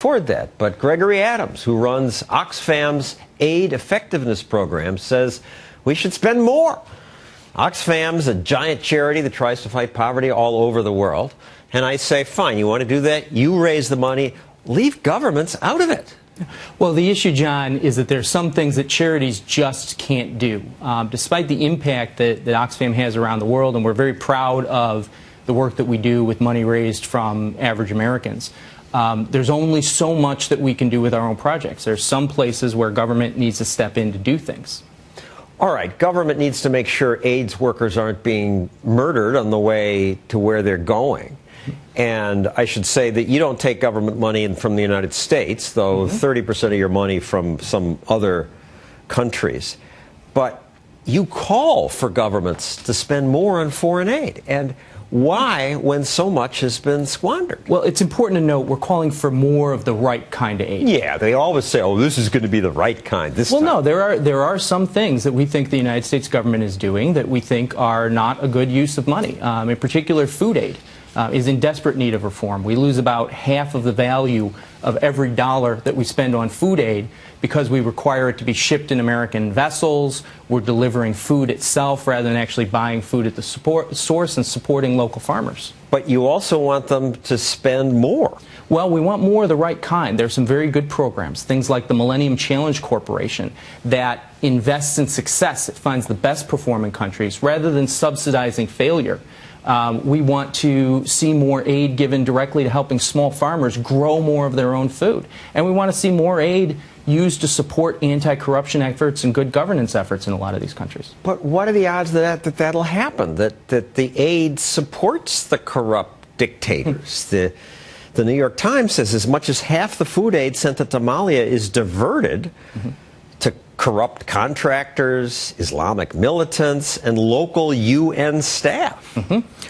afford that. But Gregory Adams, who runs Oxfam's aid effectiveness program, says we should spend more. Oxfam's a giant charity that tries to fight poverty all over the world. And I say, fine, you want to do that? You raise the money. Leave governments out of it. Well, the issue, John, is that there's some things that charities just can't do. Despite the impact that Oxfam has around the world, and we're very proud of the work that we do with money raised from average Americans, there's only so much that we can do with our own projects. There's some places where government needs to step in to do things. All right, government needs to make sure AIDS workers aren't being murdered on the way to where they're going. And I should say that you don't take government money in from the United States, though 30% of your money from some other countries. But you call for governments to spend more on foreign aid. And why, when so much has been squandered? Well, it's important to note we're calling for more of the right kind of aid. Yeah, they always say, oh, this is going to be the right kind this time. No, there are some things that we think the United States government is doing that we think are not a good use of money. In particular, food aid is in desperate need of reform. We lose about half of the value of every dollar that we spend on food aid because we require it to be shipped in American vessels. We're delivering food itself rather than actually buying food at the source and supporting local farmers. But you also want them to spend more. Well, we want more of the right kind. There's some very good programs, things like the Millennium Challenge Corporation that invests in success. It finds the best performing countries rather than subsidizing failure. We want to see more aid given directly to helping small farmers grow more of their own food. And we want to see more aid used to support anti-corruption efforts and good governance efforts in a lot of these countries. But what are the odds that that'll happen, that the aid supports the corrupt dictators? The New York Times says as much as half the food aid sent to Somalia is diverted to corrupt contractors, Islamic militants, and local UN staff.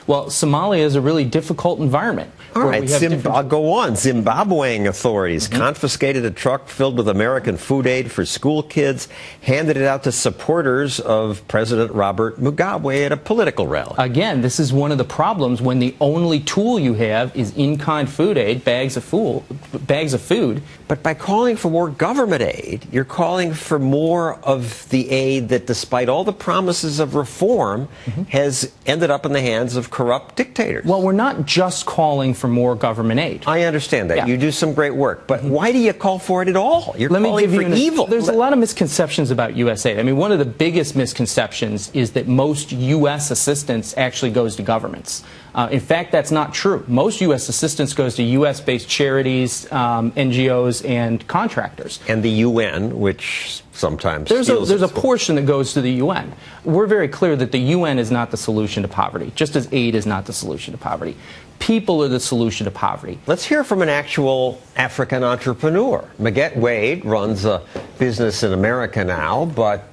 Well, Somalia is a really difficult environment. All right, I'll go on. Zimbabwean authorities confiscated a truck filled with American food aid for school kids, handed it out to supporters of President Robert Mugabe at a political rally. Again, this is one of the problems when the only tool you have is in-kind food aid, bags of food. But by calling for more government aid, you're calling for more of the aid that, despite all the promises of reform, has ended up in the hands of corrupt dictators. Well, we're not just calling for more government aid. I understand that. Yeah. You do some great work. But why do you call for it at all? You're calling for evil. There's a lot of misconceptions about U.S. aid. I mean, one of the biggest misconceptions is that most U.S. assistance actually goes to governments. In fact, that's not true. Most U.S. assistance goes to U.S.-based charities, NGOs, and contractors. And the UN, which sometimes there's a portion that goes to the UN. We're very clear that the UN is not the solution to poverty, just as aid is not the solution to poverty. People are the solution to poverty. Let's hear from an actual African entrepreneur. Maguette Wade runs a business in America now, but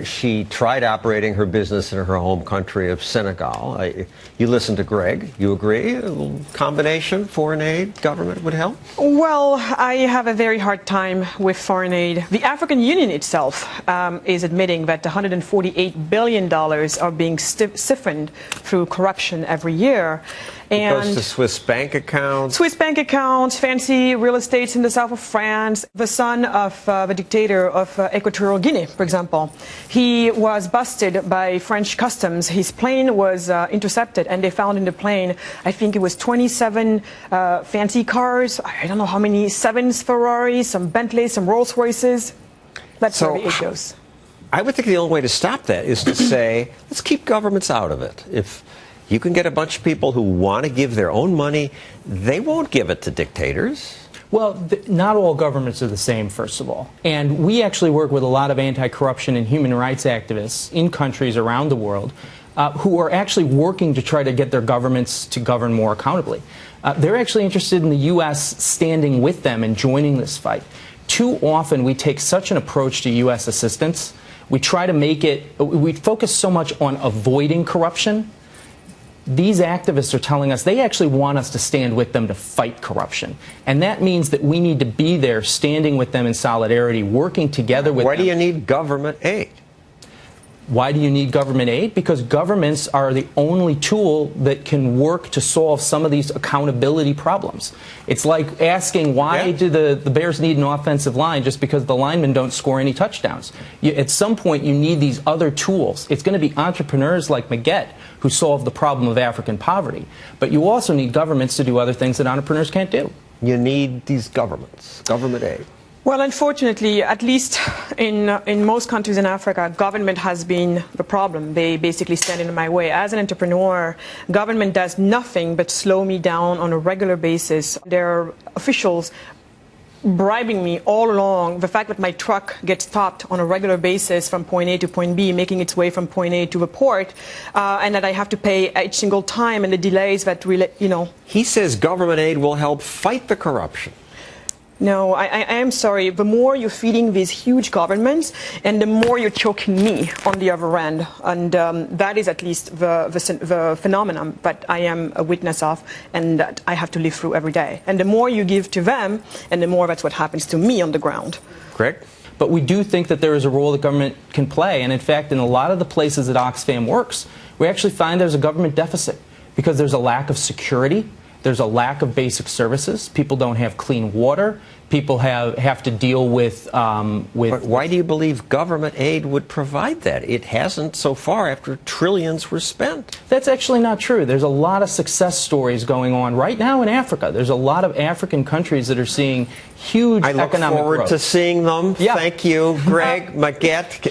she tried operating her business in her home country of Senegal. You listen to Greg. You agree? A little combination, foreign aid, government would help? Well, I have a very hard time with foreign aid. The African Union itself is admitting that $148 billion are being siphoned through corruption every year. It goes to Swiss bank accounts. Swiss bank accounts, fancy real estates in the south of France. The son of the dictator of Equatorial Guinea, for example, he was busted by French customs. His plane was intercepted, and they found in the plane, I think it was 27 fancy cars. I don't know how many, 7 Ferraris, some Bentleys, some Rolls Royces. That's where the aid goes. I would think the only way to stop that is to say, let's keep governments out of it. If you can get a bunch of people who want to give their own money, they won't give it to dictators. Well, not all governments are the same, first of all. And we actually work with a lot of anti-corruption and human rights activists in countries around the world who are actually working to try to get their governments to govern more accountably. They're actually interested in the U.S. standing with them and joining this fight. Too often we take such an approach to U.S. assistance. We try to make it, we focus so much on avoiding corruption. These activists are telling us they actually want us to stand with them to fight corruption. And that means that we need to be there standing with them in solidarity, working together with them. Why do you need government aid? Why do you need government aid? Because governments are the only tool that can work to solve some of these accountability problems. It's like asking, why do the Bears need an offensive line just because the linemen don't score any touchdowns? At some point, you need these other tools. It's going to be entrepreneurs like Maggette who solve the problem of African poverty. But you also need governments to do other things that entrepreneurs can't do. You need these governments, government aid. Well, unfortunately, at least in most countries in Africa, government has been the problem. They basically stand in my way. As an entrepreneur, government does nothing but slow me down on a regular basis. There are officials bribing me all along. The fact that my truck gets stopped on a regular basis from point A to point B, making its way from point A to the port, and that I have to pay each single time, and the delays that really, He says government aid will help fight the corruption. No, I am sorry. The more you're feeding these huge governments, and the more you're choking me on the other end. And that is at least the phenomenon that I am a witness of and that I have to live through every day. And the more you give to them, and the more that's what happens to me on the ground. Greg? But we do think that there is a role that government can play. And in fact, in a lot of the places that Oxfam works, we actually find there's a government deficit because there's a lack of security. There's a lack of basic services. People don't have clean water. People have to deal with. But why do you believe government aid would provide that? It hasn't so far after trillions were spent. That's actually not true. There's a lot of success stories going on right now in Africa. There's a lot of African countries that are seeing huge economic growth. I look forward to seeing them. Yeah. Thank you, Greg Maggette.